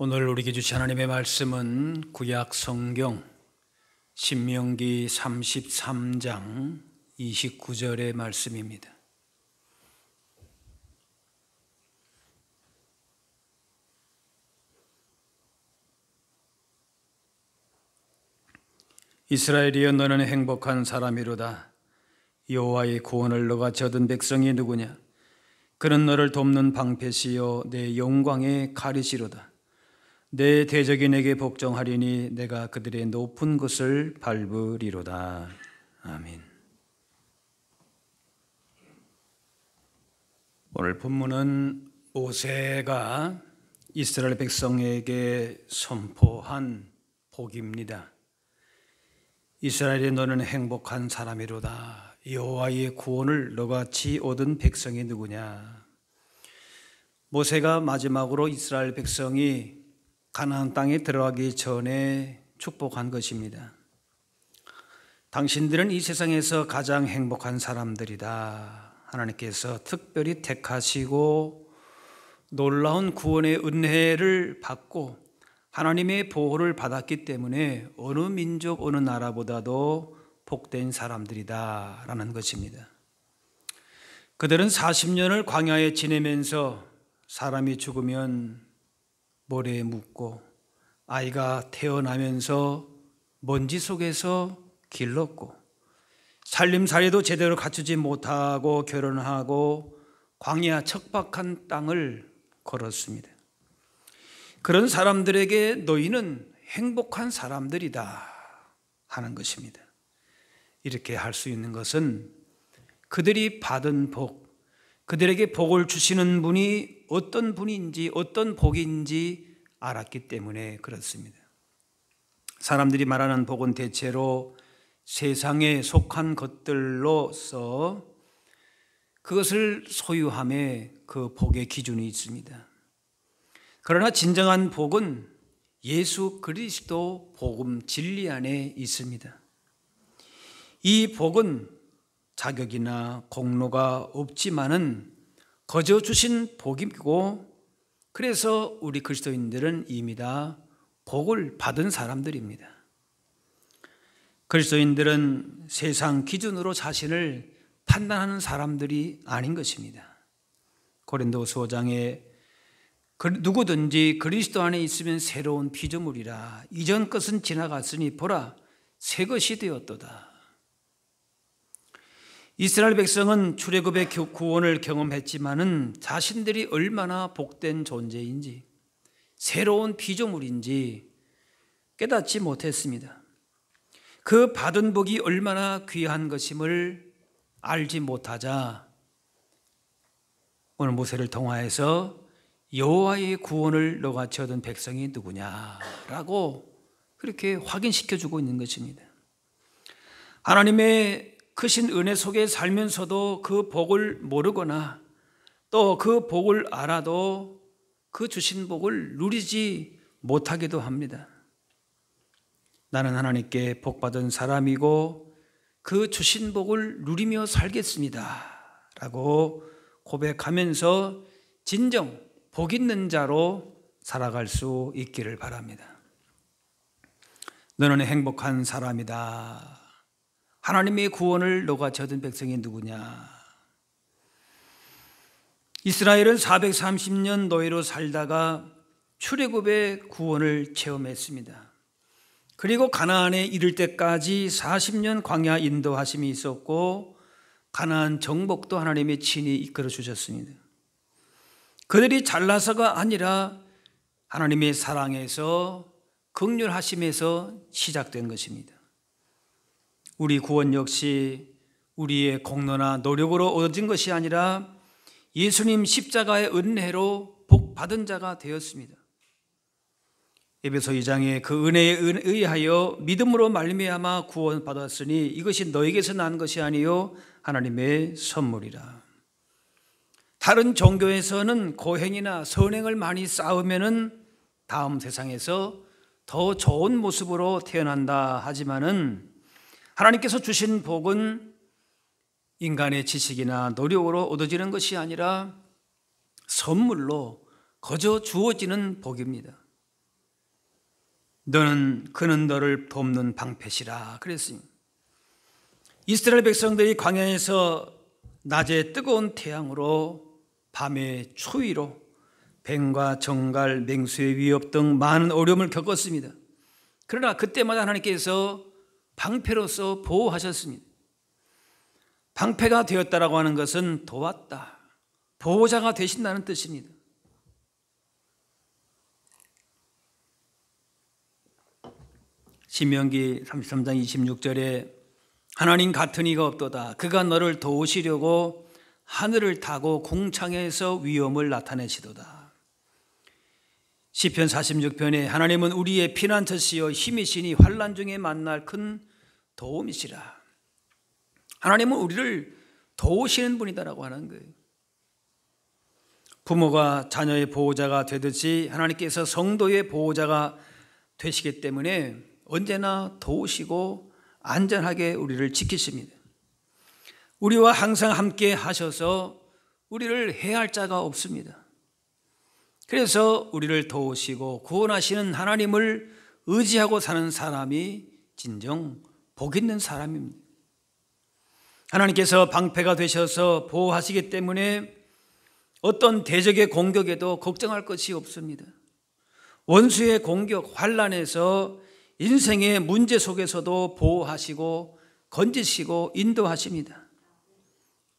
오늘 우리에게 주신 하나님의 말씀은 구약 성경 신명기 33장 29절의 말씀입니다. 이스라엘이여, 너는 행복한 사람이로다. 여호와의 구원을 너가 얻은 백성이 누구냐? 그는 너를 돕는 방패시요 내 영광의 가리시로다. 내 대적이 내게 복종하리니 내가 그들의 높은 곳을 밟으리로다. 아멘. 오늘 본문은 모세가 이스라엘 백성에게 선포한 복입니다. 이스라엘이 너는 행복한 사람이로다. 여호와의 구원을 너같이 얻은 백성이 누구냐? 모세가 마지막으로 이스라엘 백성이 가나안 땅에 들어가기 전에 축복한 것입니다. 당신들은 이 세상에서 가장 행복한 사람들이다. 하나님께서 특별히 택하시고 놀라운 구원의 은혜를 받고 하나님의 보호를 받았기 때문에 어느 민족, 어느 나라보다도 복된 사람들이다 라는 것입니다. 그들은 40년을 광야에 지내면서 사람이 죽으면 모래에 묻고 아이가 태어나면서 먼지 속에서 길렀고 살림살이도 제대로 갖추지 못하고 결혼하고 광야 척박한 땅을 걸었습니다. 그런 사람들에게 너희는 행복한 사람들이다 하는 것입니다. 이렇게 할 수 있는 것은 그들이 받은 복, 그들에게 복을 주시는 분이 어떤 분인지 어떤 복인지 알았기 때문에 그렇습니다. 사람들이 말하는 복은 대체로 세상에 속한 것들로서 그것을 소유함에 그 복의 기준이 있습니다. 그러나 진정한 복은 예수 그리스도 복음 진리 안에 있습니다. 이 복은 자격이나 공로가 없지만은 거저 주신 복이고, 그래서 우리 그리스도인들은 이미 다 복을 받은 사람들입니다. 그리스도인들은 세상 기준으로 자신을 판단하는 사람들이 아닌 것입니다. 고린도서 5장에 누구든지 그리스도 안에 있으면 새로운 피조물이라. 이전 것은 지나갔으니 보라, 새 것이 되었도다. 이스라엘 백성은 출애굽의 구원을 경험했지만은 자신들이 얼마나 복된 존재인지, 새로운 피조물인지 깨닫지 못했습니다. 그 받은 복이 얼마나 귀한 것임을 알지 못하자 오늘 모세를 통하여서 여호와의 구원을 너같이 얻은 백성이 누구냐라고 그렇게 확인시켜주고 있는 것입니다. 하나님의 크신 은혜 속에 살면서도 그 복을 모르거나 또 그 복을 알아도 그 주신 복을 누리지 못하기도 합니다. 나는 하나님께 복받은 사람이고 그 주신 복을 누리며 살겠습니다 라고 고백하면서 진정 복 있는 자로 살아갈 수 있기를 바랍니다. 너는 행복한 사람이다. 하나님의 구원을 너같이 얻은 백성이 누구냐? 이스라엘은 430년 노예로 살다가 출애굽의 구원을 체험했습니다. 그리고 가나안에 이를 때까지 40년 광야 인도하심이 있었고 가나안 정복도 하나님의 친히 이끌어 주셨습니다. 그들이 잘나서가 아니라 하나님의 사랑에서, 긍휼하심에서 시작된 것입니다. 우리 구원 역시 우리의 공로나 노력으로 얻어진 것이 아니라 예수님 십자가의 은혜로 복 받은 자가 되었습니다. 에베소 2장에 그 은혜에 의하여 믿음으로 말미암아 구원 받았으니 이것이 너에게서 난 것이 아니요 하나님의 선물이라. 다른 종교에서는 고행이나 선행을 많이 쌓으면은 다음 세상에서 더 좋은 모습으로 태어난다 하지만은 하나님께서 주신 복은 인간의 지식이나 노력으로 얻어지는 것이 아니라 선물로 거저 주어지는 복입니다. 그는 너를 돕는 방패시라 그랬습니다. 이스라엘 백성들이 광야에서 낮에 뜨거운 태양으로 밤에 추위로 뱀과 정갈, 맹수의 위협 등 많은 어려움을 겪었습니다. 그러나 그때마다 하나님께서 방패로서 보호하셨습니다. 방패가 되었다라고 하는 것은 도왔다, 보호자가 되신다는 뜻입니다. 신명기 33장 26절에 하나님 같은 이가 없도다. 그가 너를 도우시려고 하늘을 타고 궁창에서 위험을 나타내시도다. 시편 46편에 하나님은 우리의 피난처시여 힘이시니 환난 중에 만날 큰 도움이시라. 하나님은 우리를 도우시는 분이다라고 하는 거예요. 부모가 자녀의 보호자가 되듯이 하나님께서 성도의 보호자가 되시기 때문에 언제나 도우시고 안전하게 우리를 지키십니다. 우리와 항상 함께 하셔서 우리를 해할 자가 없습니다. 그래서 우리를 도우시고 구원하시는 하나님을 의지하고 사는 사람이 진정 복 있는 사람입니다. 하나님께서 방패가 되셔서 보호하시기 때문에 어떤 대적의 공격에도 걱정할 것이 없습니다. 원수의 공격, 환난에서 인생의 문제 속에서도 보호하시고 건지시고 인도하십니다.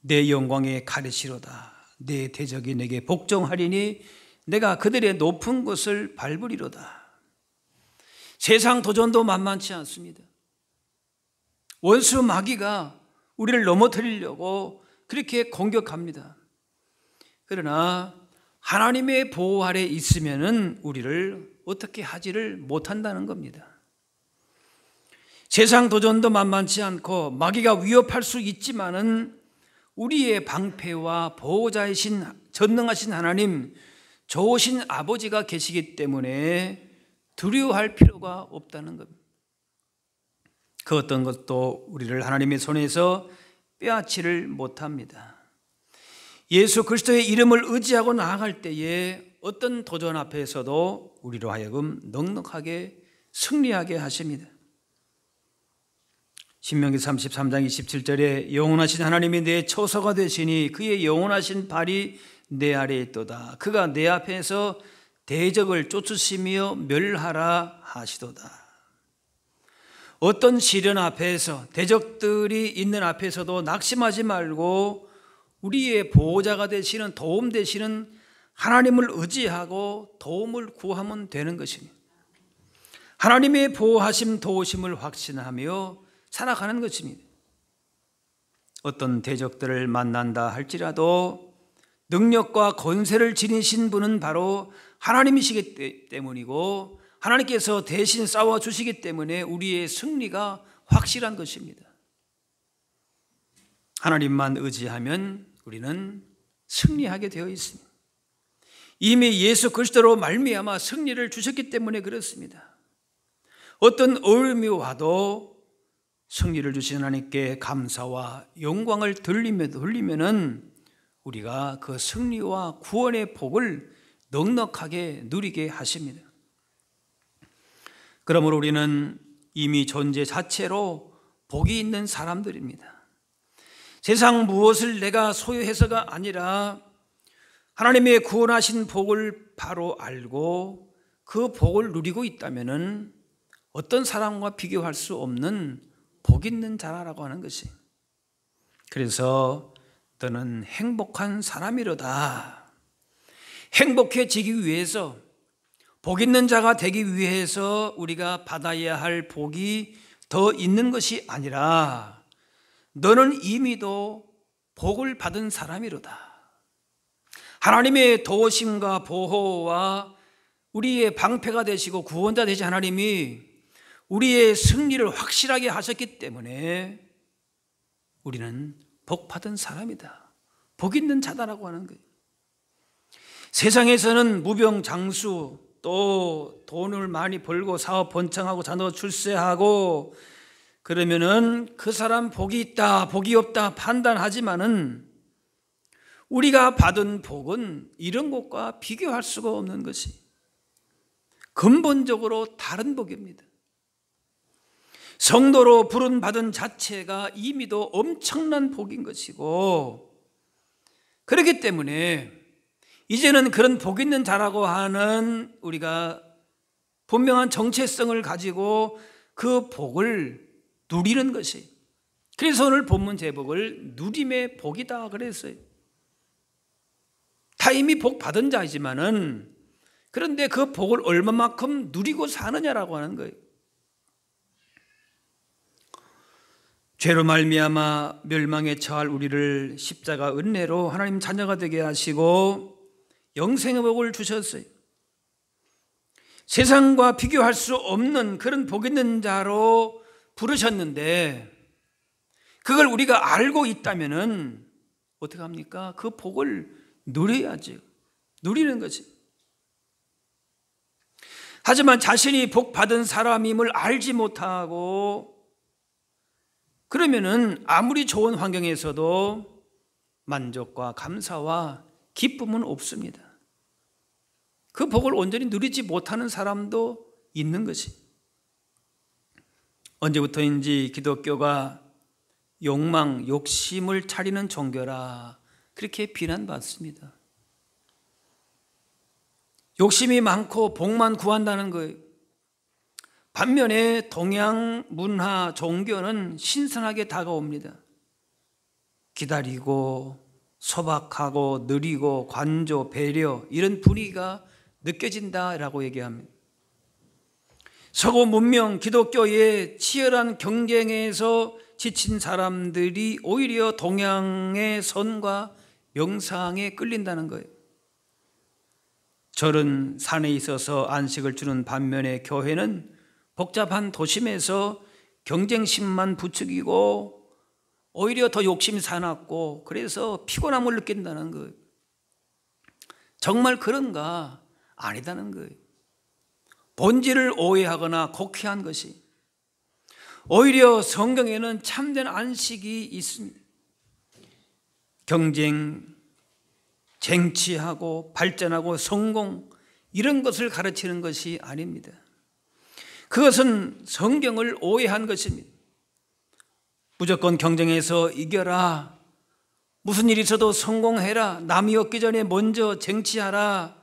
내 영광에 가르치로다. 내 대적이 내게 복종하리니 내가 그들의 높은 곳을 밟으리로다. 세상 도전도 만만치 않습니다. 원수 마귀가 우리를 넘어뜨리려고 그렇게 공격합니다. 그러나 하나님의 보호 아래 있으면은 우리를 어떻게 하지를 못한다는 겁니다. 세상 도전도 만만치 않고 마귀가 위협할 수 있지만은 우리의 방패와 보호자이신 전능하신 하나님, 좋으신 아버지가 계시기 때문에 두려워할 필요가 없다는 겁니다. 그 어떤 것도 우리를 하나님의 손에서 빼앗지를 못합니다. 예수 그리스도의 이름을 의지하고 나아갈 때에 어떤 도전 앞에서도 우리로 하여금 넉넉하게 승리하게 하십니다. 신명기 33장 27절에 영원하신 하나님이 내 처소가 되시니 그의 영원하신 발이 내 아래에 있도다. 그가 내 앞에서 대적을 쫓으시며 멸하라 하시도다. 어떤 시련 앞에서 대적들이 있는 앞에서도 낙심하지 말고 우리의 보호자가 되시는 도움 되시는 하나님을 의지하고 도움을 구하면 되는 것입니다. 하나님의 보호하심 도우심을 확신하며 살아가는 것입니다. 어떤 대적들을 만난다 할지라도 능력과 권세를 지니신 분은 바로 하나님이시기 때문이고 하나님께서 대신 싸워주시기 때문에 우리의 승리가 확실한 것입니다. 하나님만 의지하면 우리는 승리하게 되어 있습니다. 이미 예수 그리스도로 말미암아 승리를 주셨기 때문에 그렇습니다. 어떤 어려움이 와도 승리를 주신 하나님께 감사와 영광을 돌리면은 우리가 그 승리와 구원의 복을 넉넉하게 누리게 하십니다. 그러므로 우리는 이미 존재 자체로 복이 있는 사람들입니다. 세상 무엇을 내가 소유해서가 아니라 하나님의 구원하신 복을 바로 알고 그 복을 누리고 있다면은 어떤 사람과 비교할 수 없는 복 있는 자라고 하는 것이. 그래서 너는 행복한 사람이로다. 행복해지기 위해서 복 있는 자가 되기 위해서 우리가 받아야 할 복이 더 있는 것이 아니라 너는 이미도 복을 받은 사람이로다. 하나님의 도우심과 보호와 우리의 방패가 되시고 구원자 되신 하나님이 우리의 승리를 확실하게 하셨기 때문에 우리는 복 받은 사람이다. 복 있는 자다라고 하는 거예요. 세상에서는 무병장수 또 돈을 많이 벌고 사업 번창하고 자녀 출세하고 그러면은 그 사람 복이 있다 복이 없다 판단하지만은 우리가 받은 복은 이런 것과 비교할 수가 없는 것이. 근본적으로 다른 복입니다. 성도로 부름받은 자체가 이미도 엄청난 복인 것이고, 그렇기 때문에 이제는 그런 복 있는 자라고 하는 우리가 분명한 정체성을 가지고 그 복을 누리는 것이, 그래서 오늘 본문 제목을 누림의 복이다 그랬어요. 다 이미 복 받은 자이지만은, 그런데 그 복을 얼마만큼 누리고 사느냐라고 하는 거예요. 죄로 말미암아 멸망에 처할 우리를 십자가 은혜로 하나님 자녀가 되게 하시고 영생의 복을 주셨어요. 세상과 비교할 수 없는 그런 복 있는 자로 부르셨는데, 그걸 우리가 알고 있다면은 어떻게 합니까? 그 복을 누려야죠. 누리는 거지. 하지만 자신이 복 받은 사람임을 알지 못하고, 그러면은 아무리 좋은 환경에서도 만족과 감사와 기쁨은 없습니다. 그 복을 온전히 누리지 못하는 사람도 있는 것이. 언제부터인지 기독교가 욕망, 욕심을 차리는 종교라 그렇게 비난받습니다. 욕심이 많고 복만 구한다는 거예요. 반면에 동양 문화, 종교는 신선하게 다가옵니다. 기다리고 소박하고 느리고 관조, 배려, 이런 분위기가 느껴진다라고 얘기합니다. 서구 문명 기독교의 치열한 경쟁에서 지친 사람들이 오히려 동양의 선과 명상에 끌린다는 거예요. 절은 산에 있어서 안식을 주는 반면에 교회는 복잡한 도심에서 경쟁심만 부추기고 오히려 더 욕심이 사납고, 그래서 피곤함을 느낀다는 거예요. 정말 그런가? 아니다는 거예요. 본질을 오해하거나 곡해한 것이, 오히려 성경에는 참된 안식이 있습니다. 경쟁, 쟁취하고 발전하고 성공, 이런 것을 가르치는 것이 아닙니다. 그것은 성경을 오해한 것입니다. 무조건 경쟁해서 이겨라, 무슨 일이 있어도 성공해라, 남이 얻기 전에 먼저 쟁취하라,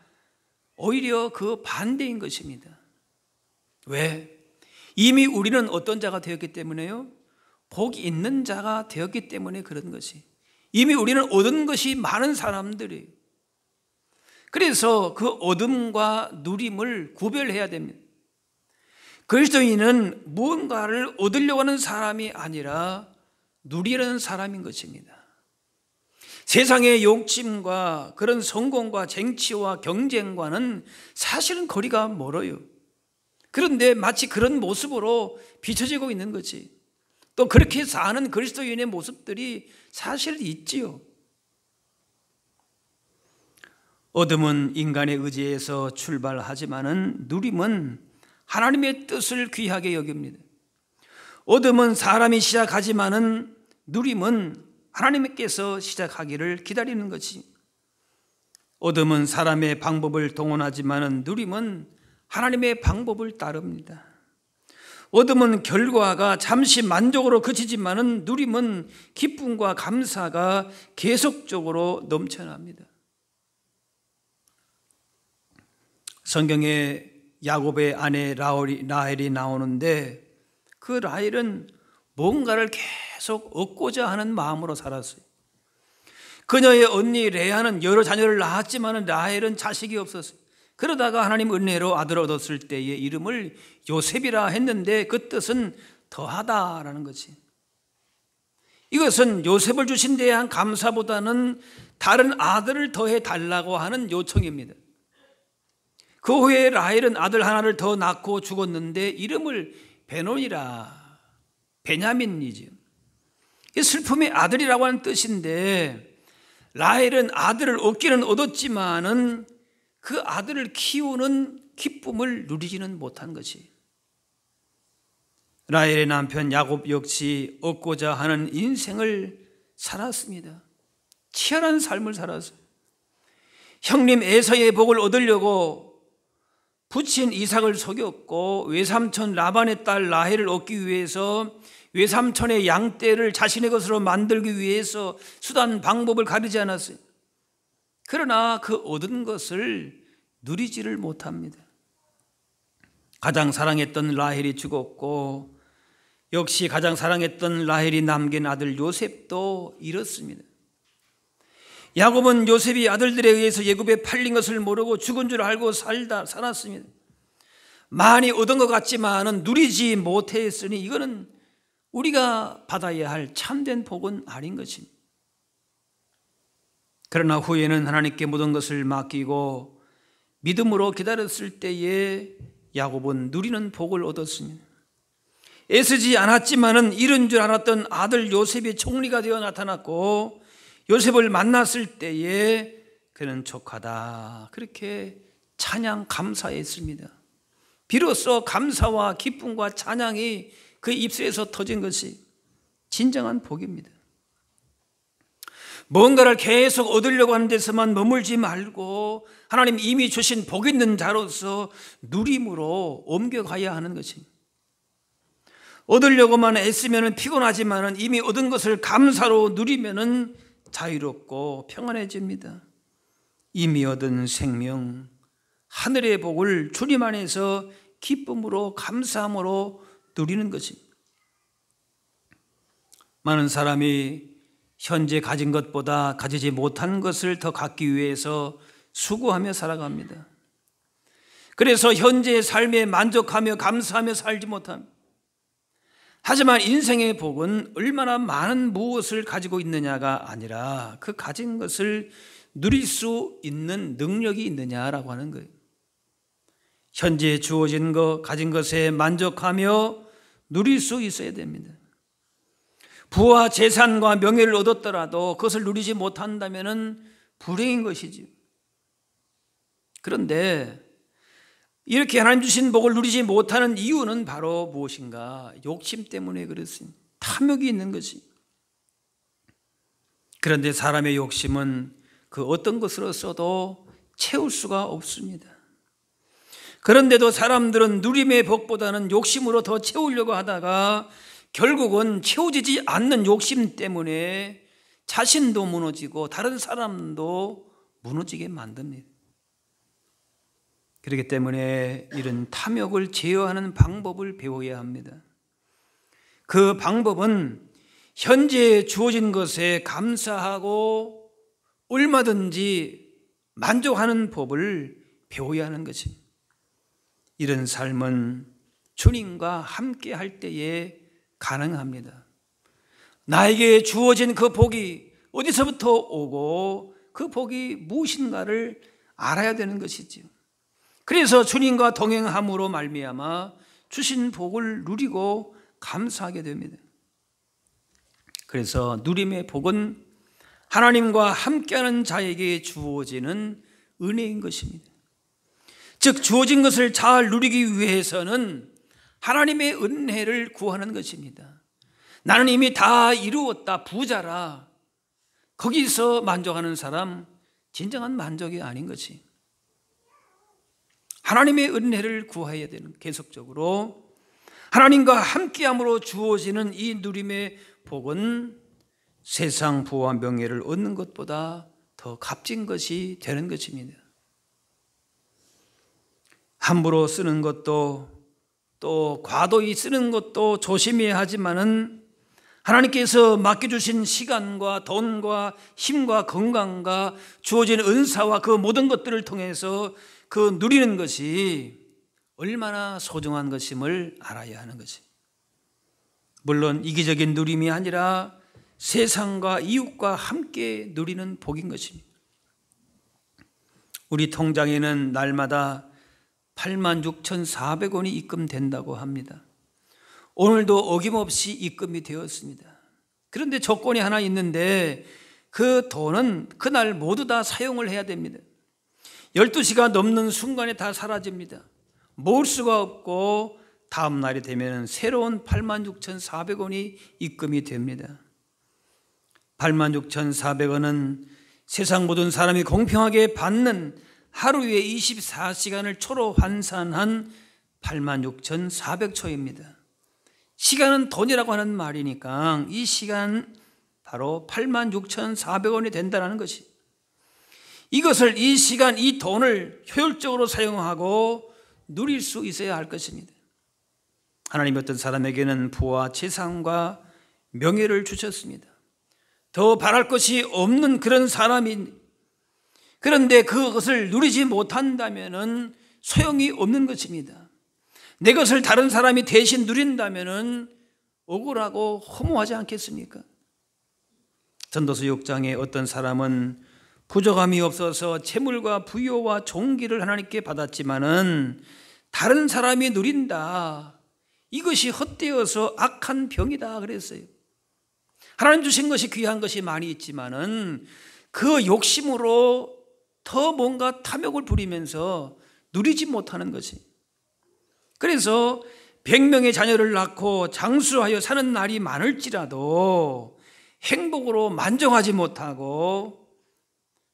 오히려 그 반대인 것입니다. 왜? 이미 우리는 어떤 자가 되었기 때문에요? 복이 있는 자가 되었기 때문에 그런 것이. 이미 우리는 얻은 것이 많은 사람들이에요. 그래서 그 얻음과 누림을 구별해야 됩니다. 그리스도인은 무언가를 얻으려고 하는 사람이 아니라 누리려는 사람인 것입니다. 세상의 욕심과 그런 성공과 쟁취와 경쟁과는 사실은 거리가 멀어요. 그런데 마치 그런 모습으로 비춰지고 있는 거지. 또 그렇게 사는 그리스도인의 모습들이 사실 있지요. 얻음은 인간의 의지에서 출발하지만은 누림은 하나님의 뜻을 귀하게 여깁니다. 얻음은 사람이 시작하지만은 누림은 하나님께서 시작하기를 기다리는 것이. 얻음은 사람의 방법을 동원하지만은 누림은 하나님의 방법을 따릅니다. 얻음은 결과가 잠시 만족으로 그치지만은 누림은 기쁨과 감사가 계속적으로 넘쳐납니다. 성경에 야곱의 아내 라헬이 나오는데, 그 라헬은 뭔가를 계속 얻고자 하는 마음으로 살았어요. 그녀의 언니 레아는 여러 자녀를 낳았지만 라헬은 자식이 없었어요. 그러다가 하나님 은혜로 아들을 얻었을 때의 이름을 요셉이라 했는데, 그 뜻은 더하다라는 거지. 이것은 요셉을 주신 데에 대한 감사보다는 다른 아들을 더해 달라고 하는 요청입니다. 그 후에 라헬은 아들 하나를 더 낳고 죽었는데 이름을 베논이라, 베냐민이죠. 슬픔의 아들이라고 하는 뜻인데, 라헬은 아들을 얻기는 얻었지만은 그 아들을 키우는 기쁨을 누리지는 못한 것이. 라헬의 남편 야곱 역시 얻고자 하는 인생을 살았습니다. 치열한 삶을 살았어요. 형님 에서의 복을 얻으려고 부친 이삭을 속였고 외삼촌 라반의 딸 라헬을 얻기 위해서 외삼촌의 양떼를 자신의 것으로 만들기 위해서 수단 방법을 가리지 않았어요. 그러나 그 얻은 것을 누리지를 못합니다. 가장 사랑했던 라헬이 죽었고 역시 가장 사랑했던 라헬이 남긴 아들 요셉도 잃었습니다. 야곱은 요셉이 아들들에 의해서 애굽에 팔린 것을 모르고 죽은 줄 알고 살았습니다. 많이 얻은 것 같지만은 누리지 못했으니 이거는 우리가 받아야 할 참된 복은 아닌 것입니다. 그러나 후에는 하나님께 모든 것을 맡기고 믿음으로 기다렸을 때에 야곱은 누리는 복을 얻었습니다. 애쓰지 않았지만은 잃은 줄 알았던 아들 요셉이 총리가 되어 나타났고 요셉을 만났을 때에 그는 족하다 그렇게 찬양 감사했습니다. 비로소 감사와 기쁨과 찬양이 그 입술에서 터진 것이 진정한 복입니다. 뭔가를 계속 얻으려고 하는 데서만 머물지 말고 하나님 이미 주신 복 있는 자로서 누림으로 옮겨가야 하는 것입니다. 얻으려고만 애쓰면 피곤하지만 이미 얻은 것을 감사로 누리면 자유롭고 평안해집니다. 이미 얻은 생명, 하늘의 복을 주님 안에서 기쁨으로 감사함으로 누리는 것입니다. 많은 사람이 현재 가진 것보다 가지지 못한 것을 더 갖기 위해서 수고하며 살아갑니다. 그래서 현재의 삶에 만족하며 감사하며 살지 못합니다. 하지만 인생의 복은 얼마나 많은 무엇을 가지고 있느냐가 아니라 그 가진 것을 누릴 수 있는 능력이 있느냐라고 하는 거예요. 현재 주어진 것, 가진 것에 만족하며 누릴 수 있어야 됩니다. 부와 재산과 명예를 얻었더라도 그것을 누리지 못한다면 불행인 것이지요. 그런데 이렇게 하나님 주신 복을 누리지 못하는 이유는 바로 무엇인가? 욕심 때문에 그렇습니다. 탐욕이 있는 것이. 그런데 사람의 욕심은 그 어떤 것으로 써도 채울 수가 없습니다. 그런데도 사람들은 누림의 복보다는 욕심으로 더 채우려고 하다가 결국은 채워지지 않는 욕심 때문에 자신도 무너지고 다른 사람도 무너지게 만듭니다. 그렇기 때문에 이런 탐욕을 제어하는 방법을 배워야 합니다. 그 방법은 현재 주어진 것에 감사하고 얼마든지 만족하는 법을 배워야 하는 것입니다. 이런 삶은 주님과 함께 할 때에 가능합니다. 나에게 주어진 그 복이 어디서부터 오고 그 복이 무엇인가를 알아야 되는 것이지요. 그래서 주님과 동행함으로 말미암아 주신 복을 누리고 감사하게 됩니다. 그래서 누림의 복은 하나님과 함께하는 자에게 주어지는 은혜인 것입니다. 즉 주어진 것을 잘 누리기 위해서는 하나님의 은혜를 구하는 것입니다. 나는 이미 다 이루었다, 부자라. 거기서 만족하는 사람 진정한 만족이 아닌 것이. 하나님의 은혜를 구해야 되는, 계속적으로 하나님과 함께함으로 주어지는 이 누림의 복은 세상 부와 명예를 얻는 것보다 더 값진 것이 되는 것입니다. 함부로 쓰는 것도 또 과도히 쓰는 것도 조심해야 하지만은 하나님께서 맡겨주신 시간과 돈과 힘과 건강과 주어진 은사와 그 모든 것들을 통해서 그 누리는 것이 얼마나 소중한 것임을 알아야 하는 것이. 물론 이기적인 누림이 아니라 세상과 이웃과 함께 누리는 복인 것입니다. 우리 통장에는 날마다 86,400원이 입금된다고 합니다. 오늘도 어김없이 입금이 되었습니다. 그런데 조건이 하나 있는데 그 돈은 그날 모두 다 사용을 해야 됩니다. 12시가 넘는 순간에 다 사라집니다. 모을 수가 없고 다음 날이 되면 새로운 86,400원이 입금이 됩니다. 86,400원은 세상 모든 사람이 공평하게 받는 하루에 24시간을 초로 환산한 86,400초입니다. 시간은 돈이라고 하는 말이니까 이 시간 바로 86,400원이 된다는 것이, 이것을, 이 시간, 이 돈을 효율적으로 사용하고 누릴 수 있어야 할 것입니다. 하나님이 어떤 사람에게는 부와 재산과 명예를 주셨습니다. 더 바랄 것이 없는 그런 사람이, 그런데 그것을 누리지 못한다면 소용이 없는 것입니다. 내 것을 다른 사람이 대신 누린다면 억울하고 허무하지 않겠습니까? 전도서 6장에 어떤 사람은 부족함이 없어서 재물과 부요와 존귀를 하나님께 받았지만은 다른 사람이 누린다, 이것이 헛되어서 악한 병이다 그랬어요. 하나님 주신 것이 귀한 것이 많이 있지만은 그 욕심으로 더 뭔가 탐욕을 부리면서 누리지 못하는 것이, 그래서 100명의 자녀를 낳고 장수하여 사는 날이 많을지라도 행복으로 만족하지 못하고,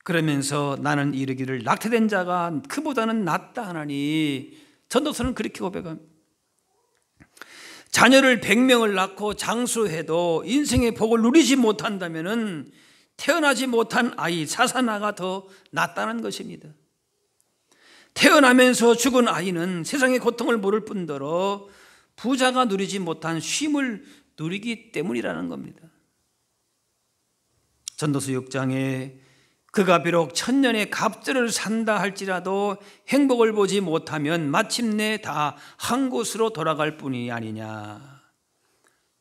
그러면서 나는 이르기를 낙태된 자가 그보다는 낫다 하나니, 전도서는 그렇게 고백합니다. 자녀를 100명을 낳고 장수해도 인생의 복을 누리지 못한다면 태어나지 못한 아이, 사사나가 더 낫다는 것입니다. 태어나면서 죽은 아이는 세상의 고통을 모를 뿐더러 부자가 누리지 못한 쉼을 누리기 때문이라는 겁니다. 전도서 6장에 그가 비록 천년의 갑절을 산다 할지라도 행복을 보지 못하면 마침내 다 한 곳으로 돌아갈 뿐이 아니냐.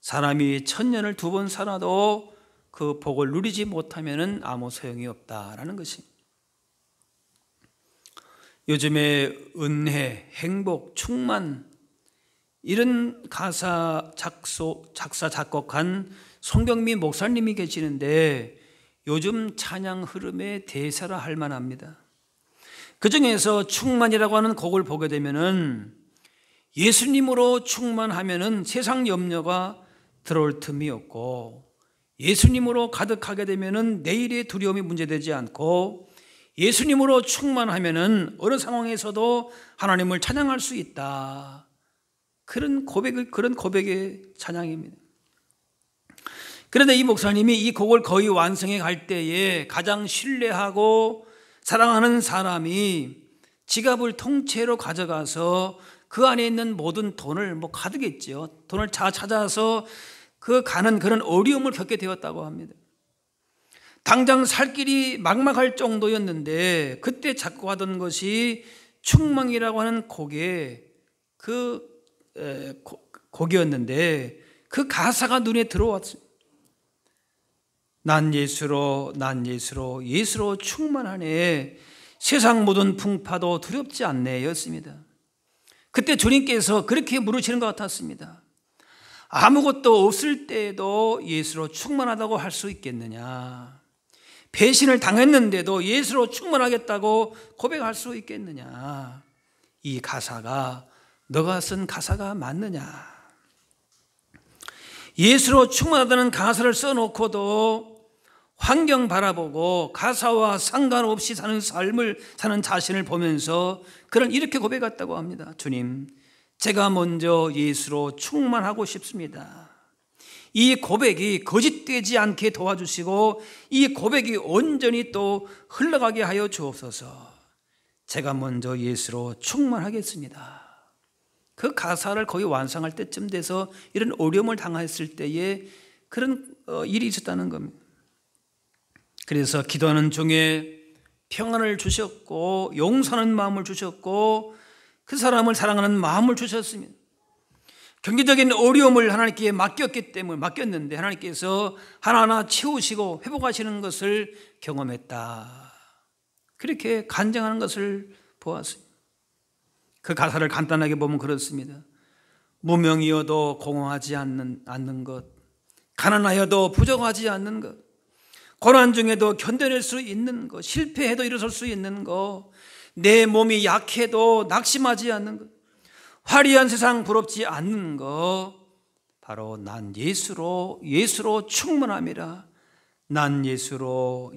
사람이 천년을 2번 살아도 그 복을 누리지 못하면 아무 소용이 없다라는 것입니다. 요즘에 은혜, 행복, 충만, 이런 가사 작사 작곡한 송경미 목사님이 계시는데 요즘 찬양 흐름의 대사라 할 만합니다. 그 중에서 충만이라고 하는 곡을 보게 되면은 예수님으로 충만하면은 세상 염려가 들어올 틈이 없고, 예수님으로 가득하게 되면은 내일의 두려움이 문제되지 않고, 예수님으로 충만하면은 어느 상황에서도 하나님을 찬양할 수 있다. 그런 고백의 찬양입니다. 그런데 이 목사님이 이 곡을 거의 완성해 갈 때에 가장 신뢰하고 사랑하는 사람이 지갑을 통째로 가져가서 그 안에 있는 모든 돈을 가득했죠. 돈을 찾아서 그 가는 그런 어려움을 겪게 되었다고 합니다. 당장 살 길이 막막할 정도였는데 그때 작곡하던 것이 충만이라고 하는 곡이었는데 그 가사가 눈에 들어왔어요. 난 예수로 예수로 충만하네, 세상 모든 풍파도 두렵지 않네 였습니다. 그때 주님께서 그렇게 물으시는 것 같았습니다. 아무것도 없을 때에도 예수로 충만하다고 할 수 있겠느냐? 배신을 당했는데도 예수로 충만하겠다고 고백할 수 있겠느냐? 이 가사가 너가 쓴 가사가 맞느냐? 예수로 충만하다는 가사를 써놓고도 환경 바라보고 가사와 상관없이 사는 삶을 사는 자신을 보면서 그는 이렇게 고백했다고 합니다. 주님, 제가 먼저 예수로 충만하고 싶습니다. 이 고백이 거짓되지 않게 도와주시고 이 고백이 온전히 또 흘러가게 하여 주옵소서. 제가 먼저 예수로 충만하겠습니다. 그 가사를 거의 완성할 때쯤 돼서 이런 어려움을 당했을 때에 그런 일이 있었다는 겁니다. 그래서 기도하는 중에 평안을 주셨고 용서하는 마음을 주셨고 그 사람을 사랑하는 마음을 주셨습니다. 경제적인 어려움을 하나님께 맡겼는데 하나님께서 하나하나 채우시고 회복하시는 것을 경험했다. 그렇게 간증하는 것을 보았습니다. 그 가사를 간단하게 보면 그렇습니다. 무명이어도 공허하지 않는 것, 가난하여도 부족하지 않는 것, 고난 중에도 견뎌낼 수 있는 것, 실패해도 일어설 수 있는 것, 내 몸이 약해도 낙심하지 않는 것, 화려한 세상 부럽지 않는 것, 바로 난 예수로 충만함이라. 난 예수로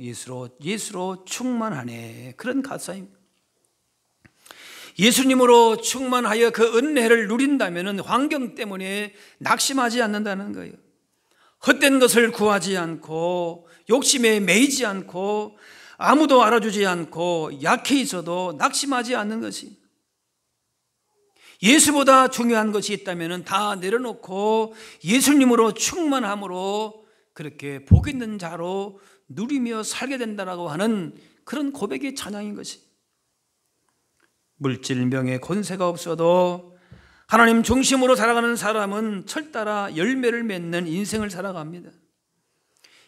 충만하네. 그런 가사입니다. 예수님으로 충만하여 그 은혜를 누린다면 환경 때문에 낙심하지 않는다는 거예요. 헛된 것을 구하지 않고 욕심에 매이지 않고 아무도 알아주지 않고 약해 있어도 낙심하지 않는 것이, 예수보다 중요한 것이 있다면 다 내려놓고 예수님으로 충만함으로 그렇게 복 있는 자로 누리며 살게 된다라고 하는 그런 고백의 찬양인 것이, 물질명예 권세가 없어도 하나님 중심으로 살아가는 사람은 철따라 열매를 맺는 인생을 살아갑니다.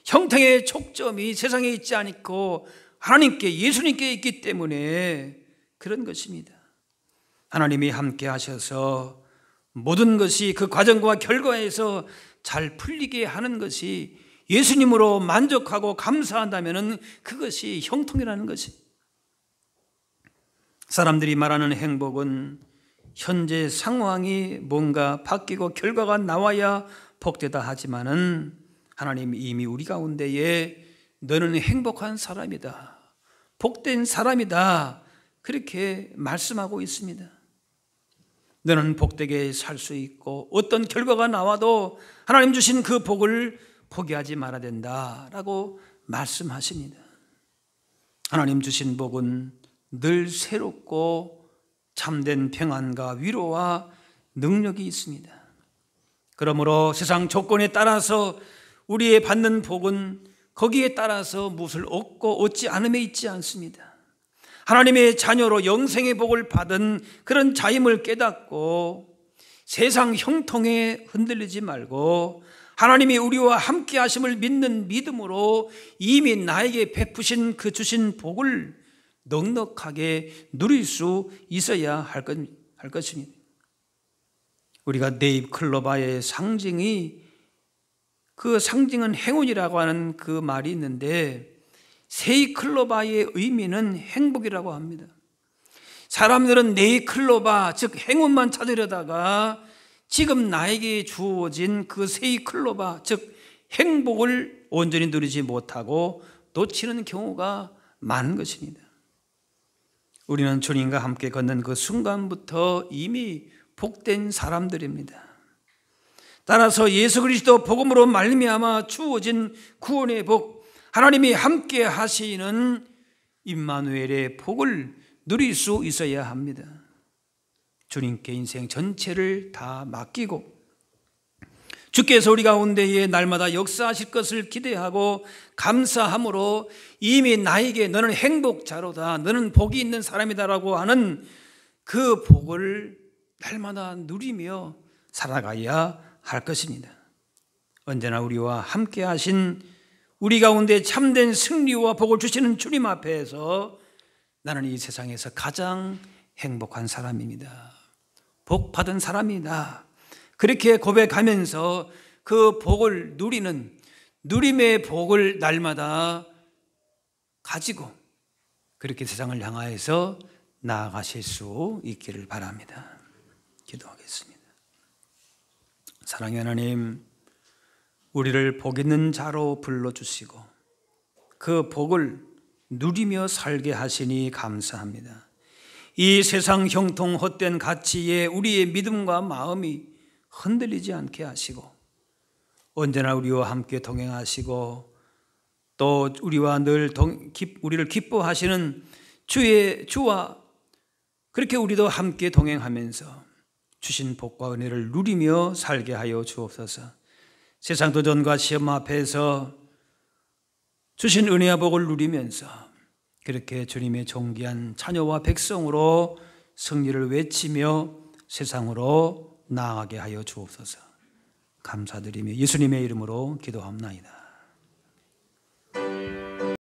형통의 촉점이 세상에 있지 않고 하나님께, 예수님께 있기 때문에 그런 것입니다. 하나님이 함께 하셔서 모든 것이 그 과정과 결과에서 잘 풀리게 하는 것이, 예수님으로 만족하고 감사한다면 그것이 형통이라는 것이. 사람들이 말하는 행복은 현재 상황이 뭔가 바뀌고 결과가 나와야 복되다 하지만은 하나님이 이미 우리 가운데에 너는 행복한 사람이다, 복된 사람이다, 그렇게 말씀하고 있습니다. 너는 복되게 살 수 있고 어떤 결과가 나와도 하나님 주신 그 복을 포기하지 말아야 된다라고 말씀하십니다. 하나님 주신 복은 늘 새롭고 참된 평안과 위로와 능력이 있습니다. 그러므로 세상 조건에 따라서 우리의 받는 복은 거기에 따라서 무엇을 얻고 얻지 않음에 있지 않습니다. 하나님의 자녀로 영생의 복을 받은 그런 자임을 깨닫고 세상 형통에 흔들리지 말고 하나님이 우리와 함께 하심을 믿는 믿음으로 이미 나에게 베푸신 그 주신 복을 넉넉하게 누릴 수 있어야 할 것입니다. 우리가 네잎클로바의 상징이, 그 상징은 행운이라고 하는 그 말이 있는데 세잎클로바의 의미는 행복이라고 합니다. 사람들은 네잎클로바, 즉 행운만 찾으려다가 지금 나에게 주어진 그 세잎클로바, 즉 행복을 온전히 누리지 못하고 놓치는 경우가 많은 것입니다. 우리는 주님과 함께 걷는 그 순간부터 이미 복된 사람들입니다. 따라서 예수 그리스도 복음으로 말미암아 주어진 구원의 복, 하나님이 함께 하시는 임마누엘의 복을 누릴 수 있어야 합니다. 주님께 인생 전체를 다 맡기고 주께서 우리 가운데에 날마다 역사하실 것을 기대하고 감사함으로 이미 나에게 너는 행복자로다, 너는 복이 있는 사람이다라고 하는 그 복을 날마다 누리며 살아가야 할 것입니다. 언제나 우리와 함께 하신, 우리 가운데 참된 승리와 복을 주시는 주님 앞에서 나는 이 세상에서 가장 행복한 사람입니다, 복 받은 사람이다, 그렇게 고백하면서 그 복을 누리는, 누림의 복을 날마다 가지고 그렇게 세상을 향하여서 나아가실 수 있기를 바랍니다. 기도하겠습니다. 사랑의 하나님, 우리를 복 있는 자로 불러주시고 그 복을 누리며 살게 하시니 감사합니다. 이 세상 형통 헛된 가치에 우리의 믿음과 마음이 흔들리지 않게 하시고 언제나 우리와 함께 동행하시고 또 우리와 늘 우리를 기뻐하시는 주와 그렇게 우리도 함께 동행하면서 주신 복과 은혜를 누리며 살게 하여 주옵소서. 세상 도전과 시험 앞에서 주신 은혜와 복을 누리면서 그렇게 주님의 존귀한 자녀와 백성으로 승리를 외치며 세상으로 나아가게 하여 주옵소서. 감사드리며 예수님의 이름으로 기도합나이다.